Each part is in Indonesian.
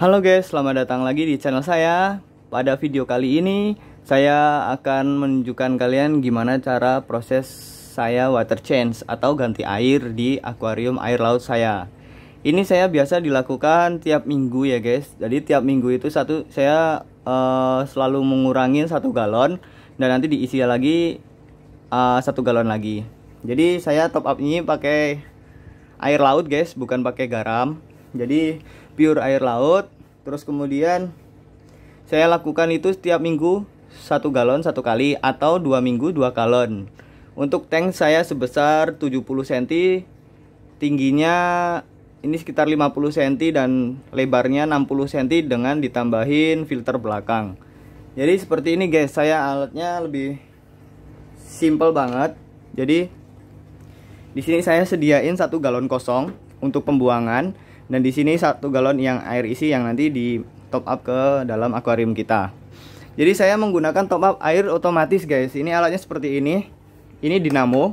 Halo guys, selamat datang lagi di channel saya. Pada video kali ini saya akan menunjukkan kalian gimana cara proses saya water change atau ganti air di akuarium air laut saya. Ini saya biasa dilakukan tiap minggu ya guys. Jadi tiap minggu itu saya selalu mengurangi 1 galon dan nanti diisi lagi 1 galon lagi. Jadi saya top up ini pakai air laut guys, bukan pakai garam. Jadi pure air laut. Terus kemudian saya lakukan itu setiap minggu 1 galon 1 kali atau 2 minggu 2 galon. Untuk tank saya sebesar 70 cm, tingginya ini sekitar 50 cm dan lebarnya 60 cm dengan ditambahin filter belakang. Jadi seperti ini guys, saya alatnya lebih simple banget. Jadi di sini saya sediain 1 galon kosong untuk pembuangan. Dan di sini 1 galon yang air isi yang nanti di top up ke dalam akuarium kita. Jadi saya menggunakan top up air otomatis guys. Ini alatnya seperti ini. Ini dinamo.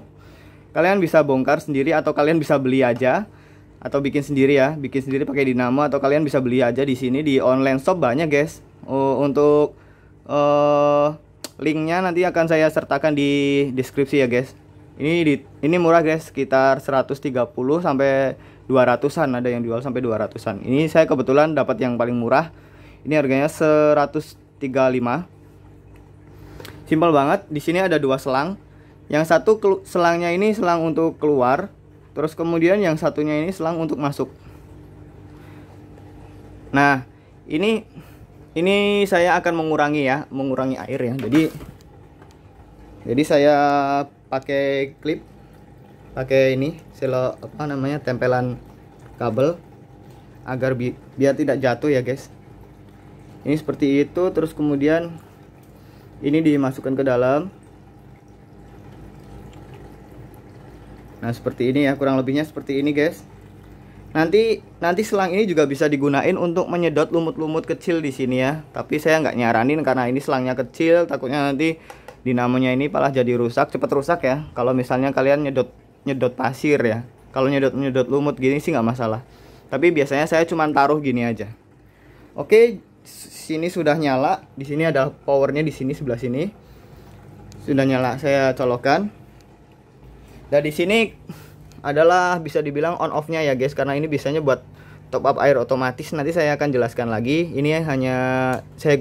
Kalian bisa bongkar sendiri atau kalian bisa beli aja atau bikin sendiri ya. Bikin sendiri pakai dinamo atau kalian bisa beli aja di sini di online shop banyak guys. Untuk linknya nanti akan saya sertakan di deskripsi ya guys. Ini murah guys, sekitar 130 sampai 200-an, ada yang jual sampai 200-an. Ini saya kebetulan dapat yang paling murah. Ini harganya 135. Simpel banget. Di sini ada 2 selang. Yang satu selangnya ini selang untuk keluar, terus kemudian yang satunya ini selang untuk masuk. Nah, ini saya akan mengurangi air ya. Jadi saya pakai klip, pakai ini tempelan kabel agar biar tidak jatuh ya guys. Ini seperti itu. Terus kemudian ini dimasukkan ke dalam. Nah seperti ini ya, kurang lebihnya seperti ini guys. Nanti selang ini juga bisa digunain untuk menyedot lumut-lumut kecil di sini ya. Tapi saya nggak nyaranin karena ini selangnya kecil, takutnya nanti dinamonya ini malah jadi rusak, cepat rusak ya. Kalau misalnya kalian nyedot pasir ya. Kalau nyedot lumut gini sih nggak masalah. Tapi biasanya saya cuma taruh gini aja. Oke, sini sudah nyala. Di sini ada powernya di sini sebelah sini. Sudah nyala, saya colokkan. Dan di sini adalah bisa dibilang on off-nya ya guys, karena ini biasanya buat top up air otomatis. Nanti saya akan jelaskan lagi. Ini hanya saya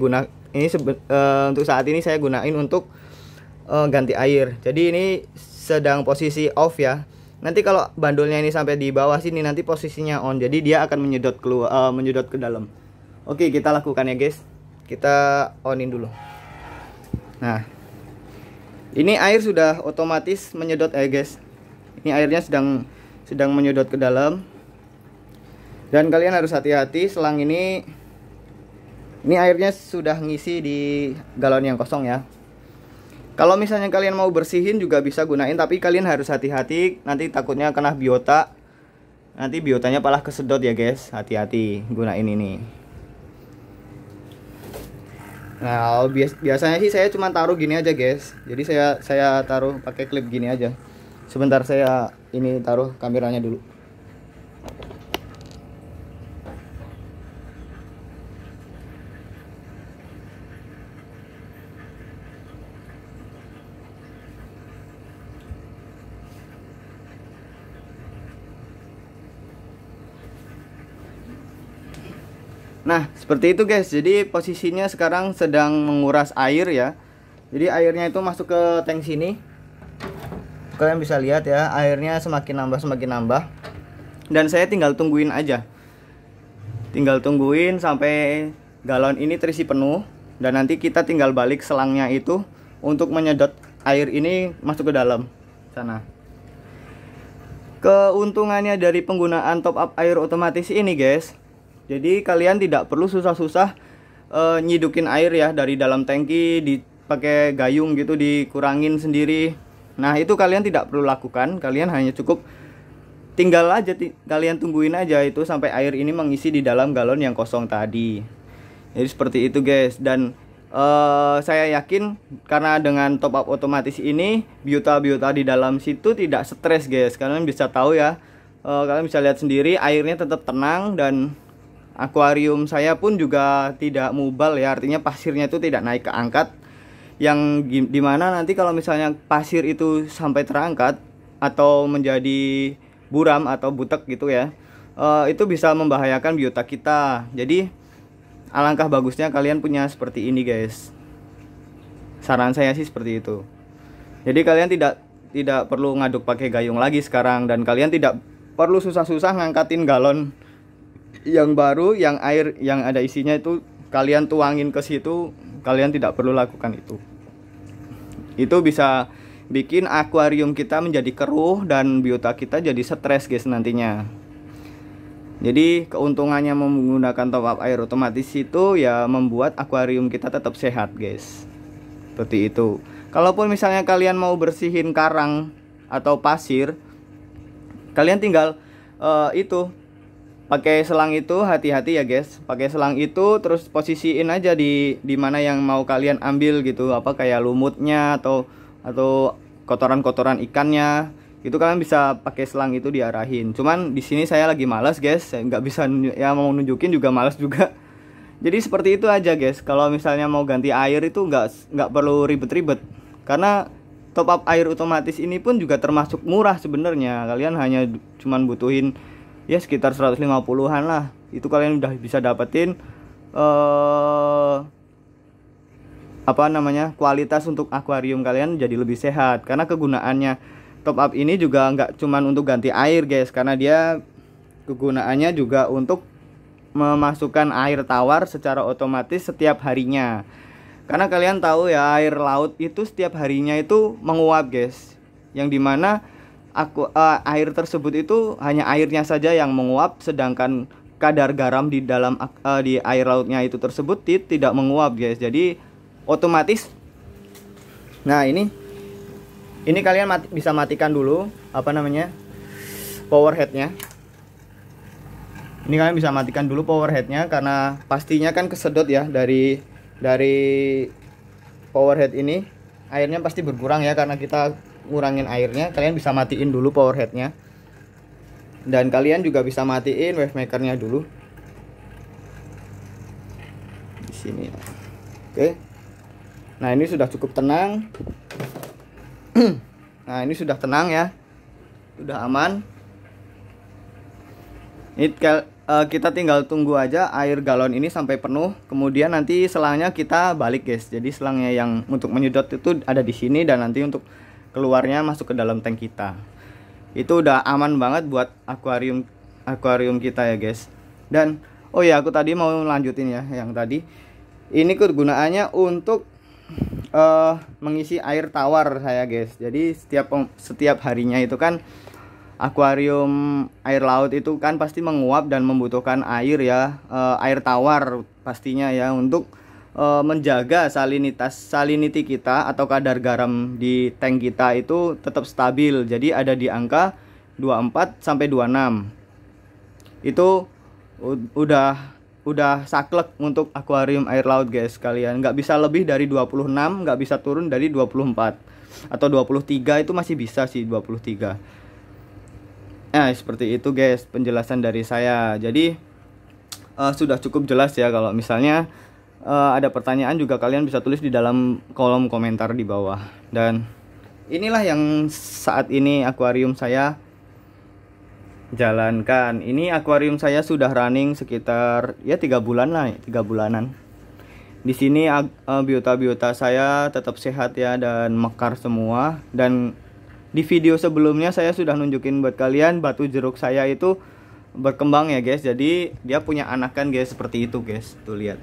untuk saat ini saya gunain untuk ganti air. Jadi ini sedang posisi off ya. Nanti kalau bandulnya ini sampai di bawah sini nanti posisinya on. Jadi dia akan menyedot ke dalam. Oke, kita lakukan ya guys. Kita onin dulu. Nah, ini air sudah otomatis menyedot ya guys. Ini airnya sedang menyedot ke dalam. Dan kalian harus hati-hati, selang ini airnya sudah ngisi di galon yang kosong ya. Kalau misalnya kalian mau bersihin juga bisa gunain, tapi kalian harus hati-hati, nanti takutnya kena biota. Nanti biotanya malah kesedot ya guys. Hati-hati gunain ini. Nah, biasanya sih saya cuma taruh gini aja guys. Jadi saya taruh pakai klip gini aja. Sebentar, saya ini taruh kameranya dulu. Nah seperti itu guys. Jadi posisinya sekarang sedang menguras air ya. Jadi airnya itu masuk ke tank sini. Kalian bisa lihat ya, airnya semakin nambah. Dan saya tinggal tungguin aja. Tinggal tungguin sampai galon ini terisi penuh. Dan nanti kita tinggal balik selangnya itu untuk menyedot air ini masuk ke dalam sana. Keuntungannya dari penggunaan top up air otomatis ini guys, jadi kalian tidak perlu susah-susah nyidukin air ya dari dalam tangki, dipakai gayung gitu dikurangin sendiri. Nah itu kalian tidak perlu lakukan. Kalian hanya cukup tinggal aja, kalian tungguin aja itu sampai air ini mengisi di dalam galon yang kosong tadi. Jadi seperti itu guys. Dan saya yakin karena dengan top up otomatis ini biota-biota di dalam situ tidak stres guys. Kalian bisa tahu ya, kalian bisa lihat sendiri airnya tetap tenang dan akuarium saya pun juga tidak mubal ya, artinya pasirnya itu tidak naik ke angkat, yang dimana nanti kalau misalnya pasir itu sampai terangkat atau menjadi buram atau butek gitu ya, itu bisa membahayakan biota kita. Jadi alangkah bagusnya kalian punya seperti ini guys. Saran saya sih seperti itu. Jadi kalian tidak perlu ngaduk pakai gayung lagi sekarang, dan kalian tidak perlu susah-susah ngangkatin galon yang baru, yang air yang ada isinya itu kalian tuangin ke situ. Kalian tidak perlu lakukan itu. Itu bisa bikin akuarium kita menjadi keruh dan biota kita jadi stres guys nantinya. Jadi keuntungannya menggunakan top up air otomatis itu ya membuat akuarium kita tetap sehat guys. Seperti itu. Kalaupun misalnya kalian mau bersihin karang atau pasir, kalian tinggal itu pakai selang itu, hati-hati ya guys. Pakai selang itu terus posisiin aja di mana yang mau kalian ambil gitu, apa kayak lumutnya atau kotoran-kotoran ikannya. Itu kalian bisa pakai selang itu diarahin. Cuman di sini saya lagi malas guys, saya nggak bisa ya, mau nunjukin juga malas juga. Jadi seperti itu aja guys. Kalau misalnya mau ganti air itu nggak perlu ribet-ribet, karena top up air otomatis ini pun juga termasuk murah sebenarnya. Kalian hanya cuman butuhin ya sekitar 150-an lah. Itu kalian udah bisa dapetin kualitas untuk akuarium kalian jadi lebih sehat. Karena kegunaannya top up ini juga nggak cuman untuk ganti air guys, karena dia kegunaannya juga untuk memasukkan air tawar secara otomatis setiap harinya. Karena kalian tahu ya, air laut itu setiap harinya itu menguap guys, yang dimana air tersebut itu hanya airnya saja yang menguap, sedangkan kadar garam di dalam di air lautnya itu tersebut tidak menguap guys. Jadi otomatis, nah ini kalian bisa matikan dulu power headnya. Ini kalian bisa matikan dulu power headnya, karena pastinya kan kesedot ya dari power head ini, airnya pasti berkurang ya karena kita ngurangin airnya. Kalian bisa matiin dulu power headnya, dan kalian juga bisa matiin wave makernya dulu di sini. Oke, nah ini sudah cukup tenang. Nah ini sudah tenang ya, sudah aman. Ini kita tinggal tunggu aja air galon ini sampai penuh, kemudian nanti selangnya kita balik guys. Jadi selangnya yang untuk menyedot itu ada di sini, dan nanti untuk keluarnya masuk ke dalam tank kita. Itu udah aman banget buat akuarium kita ya guys. Dan oh ya, aku tadi mau lanjutin ya yang tadi. Ini kegunaannya untuk mengisi air tawar saya guys. Jadi setiap harinya itu kan akuarium air laut itu kan pasti menguap dan membutuhkan air ya, air tawar pastinya ya, untuk menjaga salinity kita atau kadar garam di tank kita itu tetap stabil. Jadi ada di angka 24 sampai 26. Itu udah saklek untuk akuarium air laut guys. Kalian nggak bisa lebih dari 26, nggak bisa turun dari 24 atau 23, itu masih bisa sih 23. Nah seperti itu guys penjelasan dari saya. Jadi sudah cukup jelas ya. Kalau misalnya ada pertanyaan juga kalian bisa tulis di dalam kolom komentar di bawah. Dan inilah yang saat ini akuarium saya jalankan. Ini akuarium saya sudah running sekitar ya 3 bulan lah, 3 bulanan. Di sini biota-biota saya tetap sehat ya dan mekar semua. Dan di video sebelumnya saya sudah nunjukin buat kalian batu jeruk saya itu berkembang ya guys. Jadi dia punya anakan guys, seperti itu guys. Tuh lihat.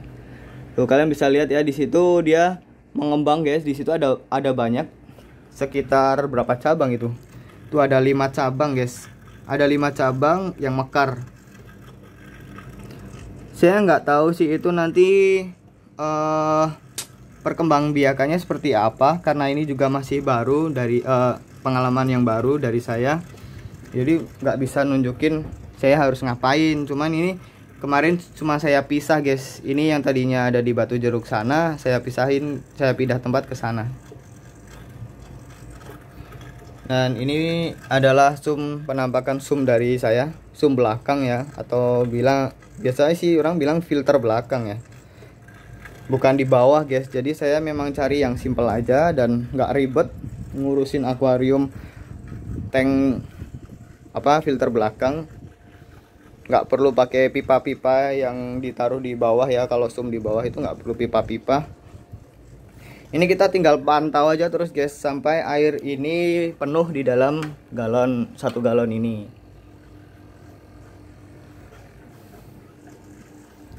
Tuh kalian bisa lihat ya, di situ dia mengembang guys. Di situ ada banyak, sekitar berapa cabang itu? Tuh ada 5 cabang guys. Ada 5 cabang yang mekar. Saya nggak tahu sih itu nanti perkembangbiakannya seperti apa, karena ini juga masih baru dari pengalaman yang baru dari saya. Jadi nggak bisa nunjukin saya harus ngapain. Cuman ini kemarin cuma saya pisah guys. Ini yang tadinya ada di batu jeruk sana, saya pisahin, saya pindah tempat ke sana. Dan ini adalah penampakan sum dari saya, sump belakang ya, atau biasanya sih orang bilang filter belakang ya, bukan di bawah guys. Jadi saya memang cari yang simple aja dan nggak ribet ngurusin akuarium tank filter belakang. Nggak perlu pakai pipa-pipa yang ditaruh di bawah ya. Kalau sump di bawah itu nggak perlu pipa-pipa. Ini kita tinggal pantau aja terus guys sampai air ini penuh di dalam galon 1 galon ini.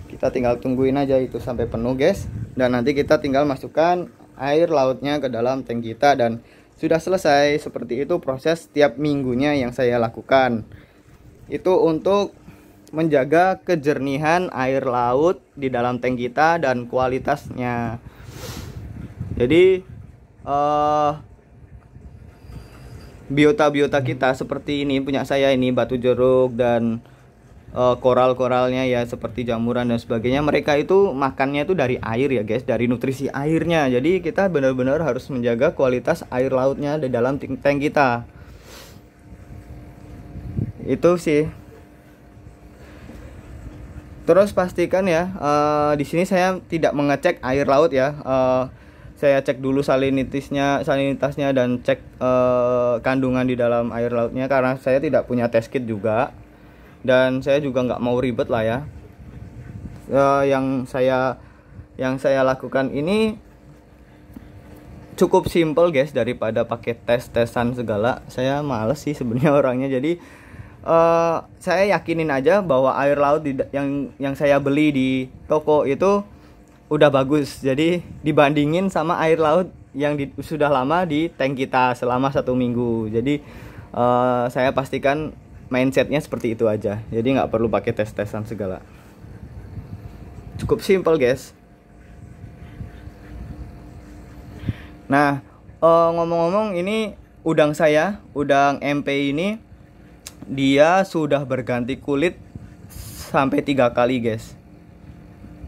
Kita tinggal tungguin aja itu sampai penuh guys, dan nanti kita tinggal masukkan air lautnya ke dalam tank kita dan sudah selesai. Seperti itu proses tiap minggunya yang saya lakukan. Itu untuk menjaga kejernihan air laut di dalam tank kita dan kualitasnya. Jadi biota-biota kita seperti ini punya saya ini, batu jeruk dan koral-koralnya ya seperti jamuran dan sebagainya, mereka itu makannya itu dari air ya guys, dari nutrisi airnya. Jadi kita benar-benar harus menjaga kualitas air lautnya di dalam tank kita. Itu sih. Terus pastikan ya, di sini saya tidak mengecek air laut ya. Saya cek dulu salinitasnya dan cek kandungan di dalam air lautnya, karena saya tidak punya test kit juga. Dan saya juga nggak mau ribet lah ya. Yang saya lakukan ini cukup simple guys, daripada pakai tes-tesan segala. Saya males sih sebenarnya orangnya. Jadi saya yakinin aja bahwa air laut yang saya beli di toko itu udah bagus. Jadi dibandingin sama air laut yang sudah lama di tank kita selama 1 minggu. Jadi saya pastikan mindsetnya seperti itu aja. Jadi nggak perlu pakai tes-tesan segala. Cukup simple guys. Nah, ngomong-ngomong, ini udang MP ini dia sudah berganti kulit sampai 3 kali guys.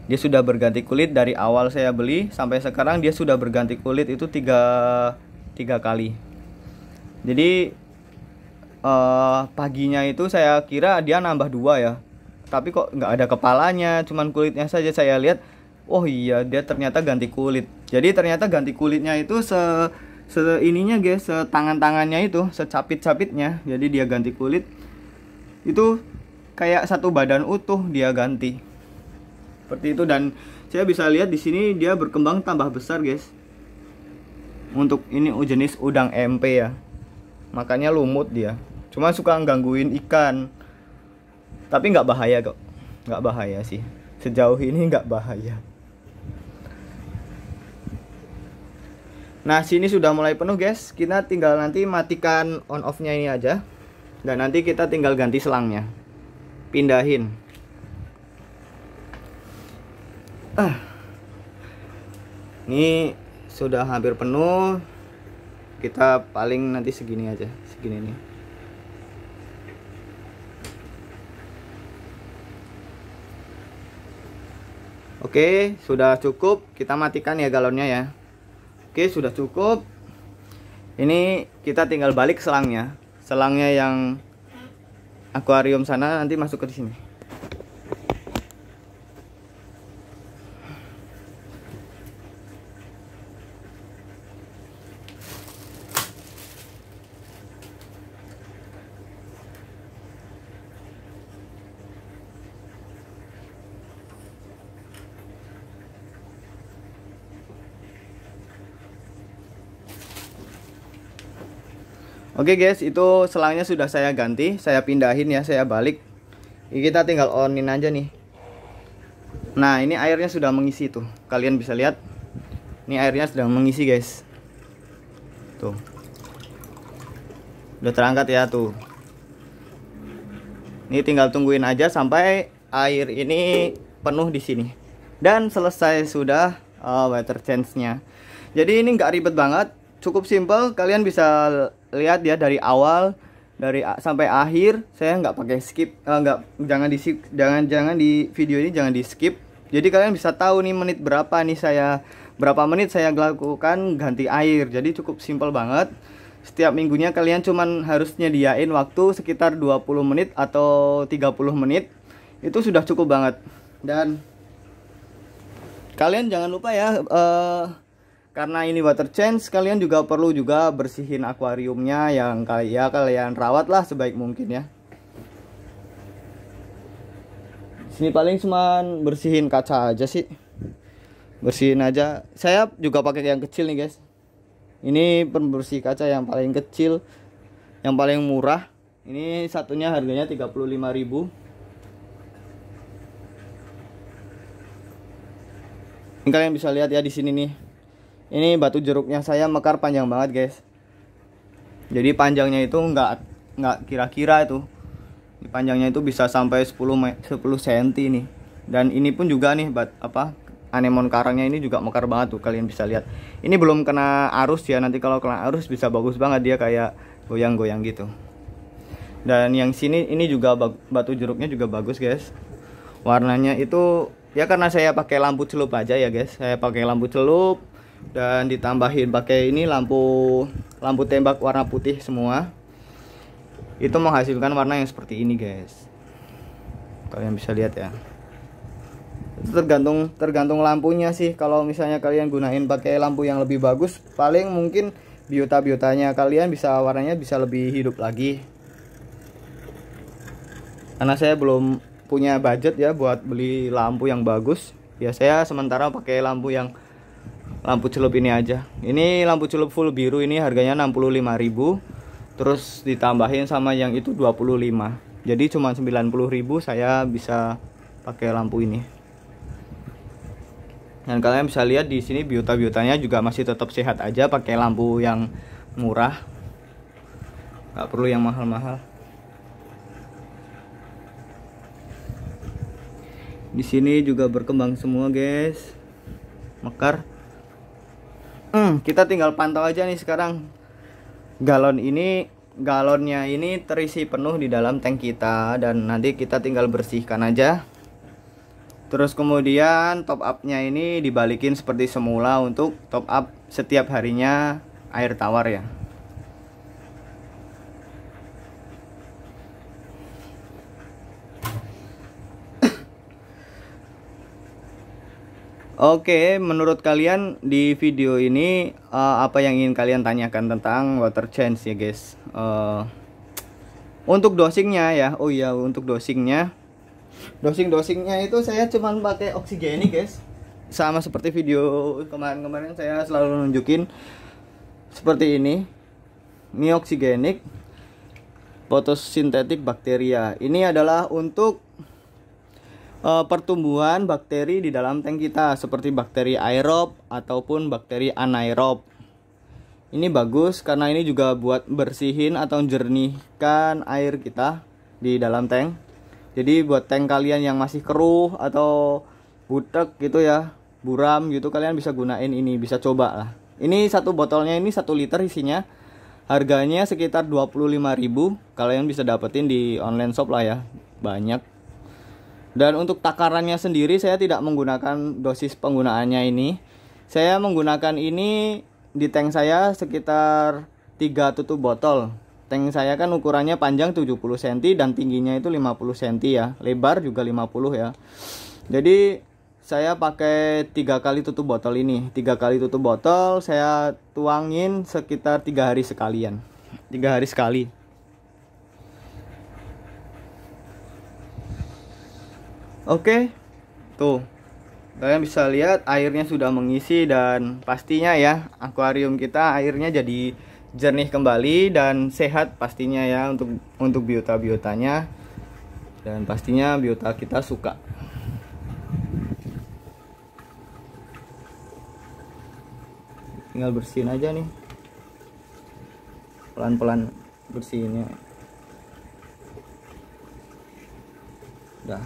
Dia sudah berganti kulit dari awal saya beli sampai sekarang, dia sudah berganti kulit itu 3 kali. Jadi paginya itu saya kira dia nambah 2 ya, tapi kok nggak ada kepalanya, cuman kulitnya saja. Saya lihat, oh iya, dia ternyata ganti kulit. Jadi ternyata ganti kulitnya itu ininya guys, tangannya itu, secapit-capitnya. Jadi dia ganti kulit itu kayak 1 badan utuh dia ganti. Seperti itu, dan saya bisa lihat di sini dia berkembang tambah besar guys. Untuk ini jenis udang MP ya. Makanya lumut dia. Cuma suka gangguin ikan. Tapi nggak bahaya kok. Nggak bahaya sih. Sejauh ini nggak bahaya. Nah, sini sudah mulai penuh guys. Kita tinggal nanti matikan on off-nya ini aja. Dan nanti kita tinggal ganti selangnya. Pindahin. Ini sudah hampir penuh. Kita paling nanti segini aja. Segini nih. Oke, sudah cukup. Kita matikan ya galonnya ya. Oke, sudah cukup. Ini kita tinggal balik selangnya. Selangnya yang akuarium sana nanti masuk ke sini. Oke guys, itu selangnya sudah saya ganti, saya pindahin ya, saya balik. Ini kita tinggal onin aja nih. Nah, ini airnya sudah mengisi tuh. Kalian bisa lihat. Ini airnya sudah mengisi guys. Tuh. Udah terangkat ya tuh. Ini tinggal tungguin aja sampai air ini penuh di sini. Dan selesai sudah water change-nya. Jadi ini nggak ribet banget, cukup simple. Kalian bisa lihat ya dari awal sampai akhir. Saya nggak pakai skip, jangan di video ini jangan di skip. Jadi kalian bisa tahu nih berapa menit saya lakukan ganti air. Jadi cukup simple banget. Setiap minggunya kalian cuman harus nyediain waktu sekitar 20 menit atau 30 menit. Itu sudah cukup banget. Dan kalian jangan lupa ya, karena ini water change, kalian juga perlu juga bersihin akuariumnya yang kalian rawat lah sebaik mungkin ya. Sini paling cuman bersihin kaca aja sih. Bersihin aja. Saya juga pakai yang kecil nih guys. Ini pembersih kaca yang paling kecil, yang paling murah. Ini satunya harganya 35.000. Ini kalian bisa lihat ya di sini nih. Ini batu jeruknya saya mekar panjang banget guys. Jadi panjangnya itu nggak kira-kira itu. Panjangnya itu bisa sampai 10 cm nih. Dan ini pun juga nih anemon karangnya ini juga mekar banget tuh, kalian bisa lihat. Ini belum kena arus ya, nanti kalau kena arus bisa bagus banget, dia kayak goyang-goyang gitu. Dan yang sini ini juga batu jeruknya juga bagus guys. Warnanya itu ya karena saya pakai lampu celup aja ya guys. Saya pakai lampu celup dan ditambahin pakai ini lampu tembak warna putih semua. Itu menghasilkan warna yang seperti ini guys. Kalian bisa lihat ya. Itu tergantung lampunya sih. Kalau misalnya kalian gunain pakai lampu yang lebih bagus, paling mungkin biota-biotanya kalian warnanya bisa lebih hidup lagi. Karena saya belum punya budget ya buat beli lampu yang bagus. Ya saya sementara pakai lampu celup ini aja. Ini lampu celup full biru, ini harganya 65.000. Terus ditambahin sama yang itu 25. Jadi cuma 90.000 saya bisa pakai lampu ini. Dan kalian bisa lihat di sini biota-biotanya juga masih tetap sehat aja, pakai lampu yang murah. Nggak perlu yang mahal-mahal. Di sini juga berkembang semua, guys. Mekar. Kita tinggal pantau aja nih sekarang. Galonnya ini terisi penuh di dalam tank kita, dan nanti kita tinggal bersihkan aja. Terus kemudian top up-nya ini dibalikin seperti semula untuk top up setiap harinya air tawar ya. Oke, menurut kalian di video ini apa yang ingin kalian tanyakan tentang water change ya guys? Untuk dosingnya ya, oh iya untuk dosingnya itu saya cuman pakai oksigenik guys. Sama seperti video kemarin saya selalu nunjukin seperti ini. Ini oksigenik fotosintetik bakteria. Ini adalah untuk pertumbuhan bakteri di dalam tank kita, seperti bakteri aerob ataupun bakteri anaerob. Ini bagus karena ini juga buat bersihin atau jernihkan air kita di dalam tank. Jadi buat tank kalian yang masih keruh atau butek gitu ya, buram gitu, kalian bisa gunain ini, bisa coba lah. Ini satu botolnya ini 1 liter isinya. Harganya sekitar 25.000. Kalian bisa dapetin di online shop lah ya, banyak. Dan untuk takarannya sendiri saya tidak menggunakan dosis penggunaannya ini. Saya menggunakan ini di tank saya sekitar 3 tutup botol. Tank saya kan ukurannya panjang 70 cm dan tingginya itu 50 cm ya. Lebar juga 50 ya. Jadi saya pakai 3 kali tutup botol ini. 3 kali tutup botol saya tuangin sekitar 3 hari sekalian. 3 hari sekali. Oke. Tuh. Kalian bisa lihat airnya sudah mengisi, dan pastinya ya akuarium kita airnya jadi jernih kembali dan sehat pastinya ya untuk biota-biotanya, dan pastinya biota kita suka. Tinggal bersihin aja nih, pelan-pelan bersihinnya. Udah.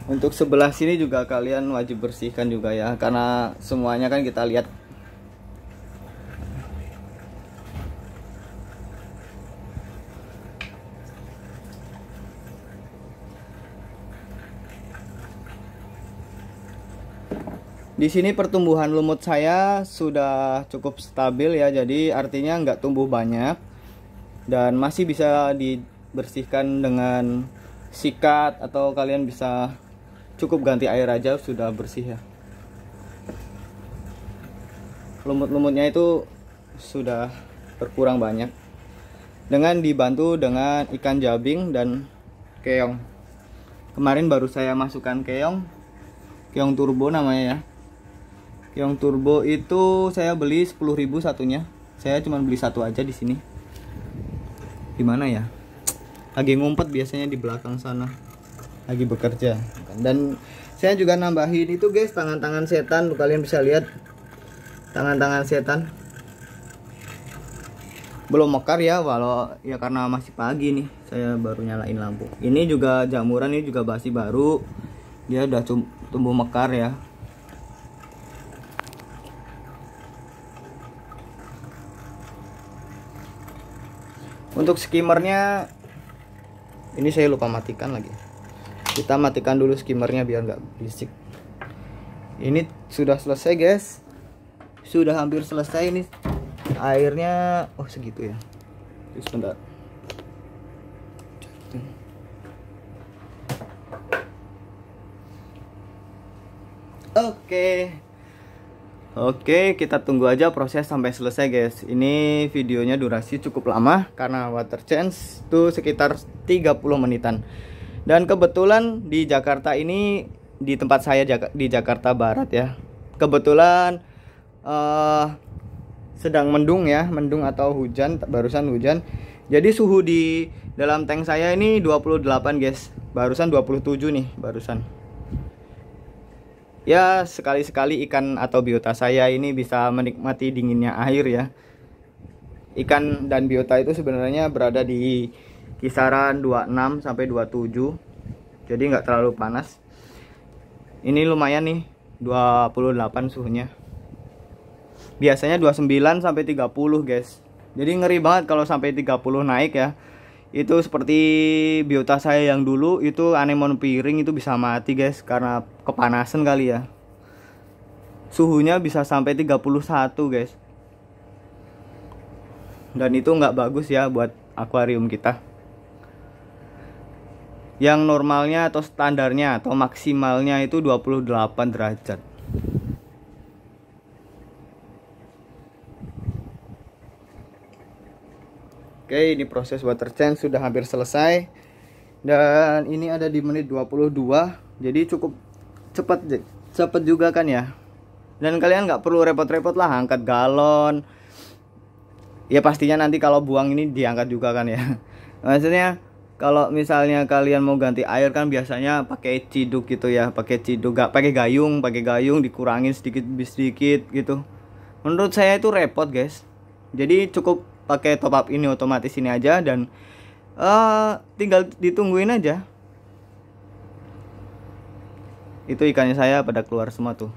Untuk sebelah sini juga kalian wajib bersihkan juga ya, karena semuanya kan kita lihat Di sini pertumbuhan lumut saya sudah cukup stabil ya, jadi artinya nggak tumbuh banyak dan masih bisa dibersihkan dengan sikat, atau kalian bisa cukup ganti air aja sudah bersih ya. Lumut-lumutnya itu sudah berkurang banyak dengan dibantu dengan ikan jabing dan keong. Kemarin baru saya masukkan keong turbo namanya ya. Keong turbo itu saya beli 10.000 satunya. Saya cuma beli satu aja di sini. Di mana ya? Lagi ngumpet biasanya di belakang sana. Lagi bekerja. Dan saya juga nambahin itu guys, tangan-tangan setan. Kalian bisa lihat tangan-tangan setan. Belum mekar ya, walau ya karena masih pagi nih. Saya baru nyalain lampu. Ini juga jamuran, ini juga basi baru. Dia udah tumbuh mekar ya. Untuk skimmernya ini saya lupa matikan lagi. Kita matikan dulu skimmernya biar nggak berisik. Ini sudah selesai guys. Sudah hampir selesai ini. Airnya oh segitu ya. Sebentar. Oke, kita tunggu aja proses sampai selesai guys. Ini videonya durasi cukup lama karena water change itu sekitar 30 menitan. Dan kebetulan di Jakarta ini, di tempat saya di Jakarta Barat ya, kebetulan sedang mendung ya, mendung atau hujan, barusan hujan. Jadi suhu di dalam tank saya ini 28 guys. Barusan 27 nih, barusan. Ya sekali-sekali ikan atau biota saya ini bisa menikmati dinginnya air ya. Ikan dan biota itu sebenarnya berada di kisaran 26 sampai 27. Jadi nggak terlalu panas. Ini lumayan nih 28 suhunya. Biasanya 29 sampai 30 guys. Jadi ngeri banget kalau sampai 30 naik ya. Itu seperti biota saya yang dulu itu, anemon piring itu bisa mati guys karena kepanasan kali ya. Suhunya bisa sampai 31 guys. Dan itu nggak bagus ya buat akuarium kita. Yang normalnya atau standarnya atau maksimalnya itu 28 derajat. Oke, ini proses water change sudah hampir selesai. Dan ini ada di menit 22. Jadi cukup cepet juga kan ya. Dan kalian nggak perlu repot-repot lah angkat galon. Ya pastinya nanti kalau buang ini diangkat juga kan ya. Maksudnya kalau misalnya kalian mau ganti air kan biasanya pakai ciduk gitu ya, pakai ciduk, nggak pakai gayung dikurangin sedikit demi sedikit gitu. Menurut saya itu repot guys. Jadi cukup pakai top up ini otomatis ini aja dan tinggal ditungguin aja. Itu ikannya saya pada keluar semua tuh.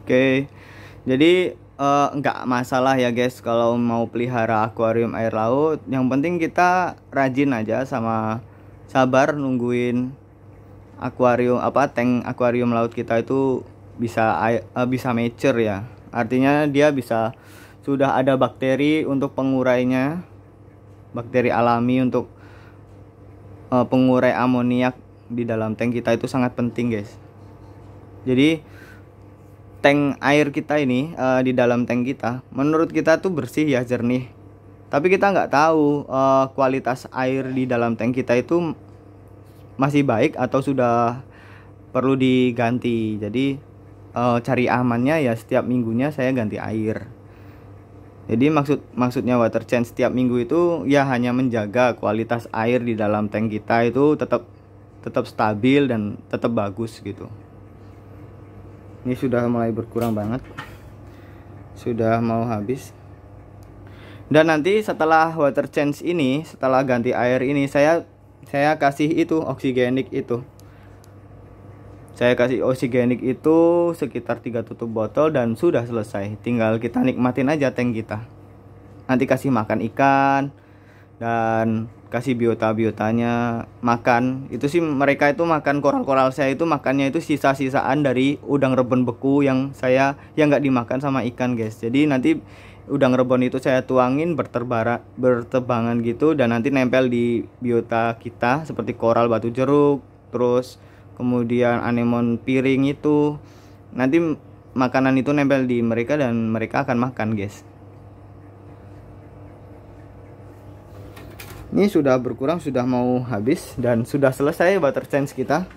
Oke, jadi nggak masalah ya guys kalau mau pelihara akuarium air laut. Yang penting kita rajin aja sama sabar nungguin akuarium tank akuarium laut kita itu bisa mature ya. Artinya dia bisa sudah ada bakteri untuk pengurainya, bakteri alami untuk pengurai amoniak di dalam tank kita itu sangat penting guys. Jadi tank air kita ini di dalam tank kita menurut kita tuh bersih ya, jernih. Tapi kita nggak tahu kualitas air di dalam tank kita itu masih baik atau sudah perlu diganti. Jadi cari amannya ya setiap minggunya saya ganti air. Jadi maksudnya water change setiap minggu itu ya hanya menjaga kualitas air di dalam tank kita itu tetap stabil dan tetap bagus gitu. Ini sudah mulai berkurang banget. Sudah mau habis. Dan nanti setelah water change ini, setelah ganti air ini, saya kasih itu oksigenik itu. Saya kasih oksigenik itu sekitar 3 tutup botol dan sudah selesai. Tinggal kita nikmatin aja tank kita. nanti kasih makan ikan dan kasih biota-biotanya makan. Itu sih mereka itu makan koral-koral saya itu makannya itu sisa-sisaan dari udang rebon beku yang nggak dimakan sama ikan guys. Jadi nanti udang rebon itu saya tuangin bertebangan gitu dan nanti nempel di biota kita seperti koral batu jeruk, terus kemudian anemon piring itu. Nanti makanan itu nempel di mereka dan mereka akan makan guys. Ini sudah berkurang, sudah mau habis dan sudah selesai butter change kita.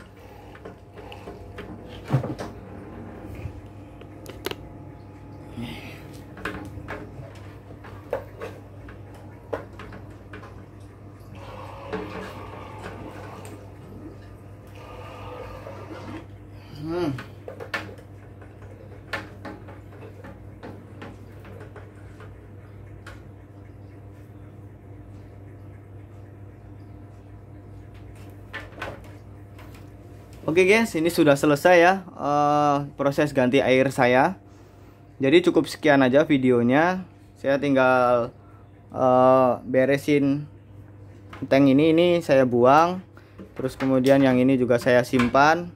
Oke guys, ini sudah selesai ya proses ganti air saya. Jadi cukup sekian aja videonya. Saya tinggal beresin tank ini saya buang. Terus kemudian yang ini juga saya simpan.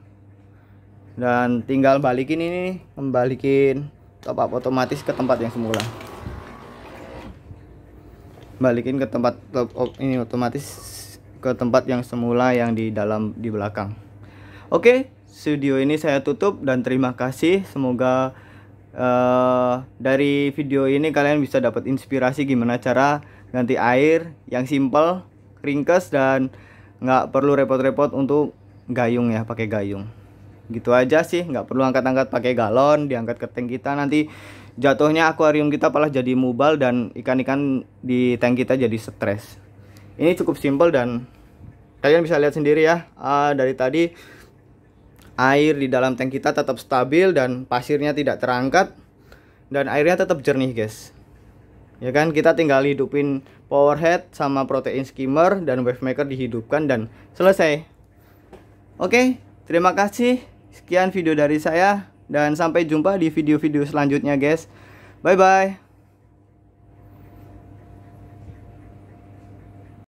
Dan tinggal balikin ini, membalikin top up otomatis ke tempat yang semula. Balikin ke tempat top up ini otomatis ke tempat yang semula yang di belakang. Oke, video ini saya tutup dan terima kasih. Semoga dari video ini kalian bisa dapat inspirasi gimana cara ganti air yang simple, ringkes dan nggak perlu repot-repot untuk gayung ya, pakai gayung. Gitu aja sih, nggak perlu angkat-angkat pakai galon, diangkat ke tank kita, nanti jatuhnya akuarium kita malah jadi mubal dan ikan-ikan di tank kita jadi stres. Ini cukup simple dan kalian bisa lihat sendiri ya, dari tadi air di dalam tank kita tetap stabil dan pasirnya tidak terangkat dan airnya tetap jernih guys. Ya kan, kita tinggal hidupin power head sama protein skimmer dan wave maker dihidupkan dan selesai. Oke, terima kasih. Sekian video dari saya dan sampai jumpa di video-video selanjutnya guys. Bye bye.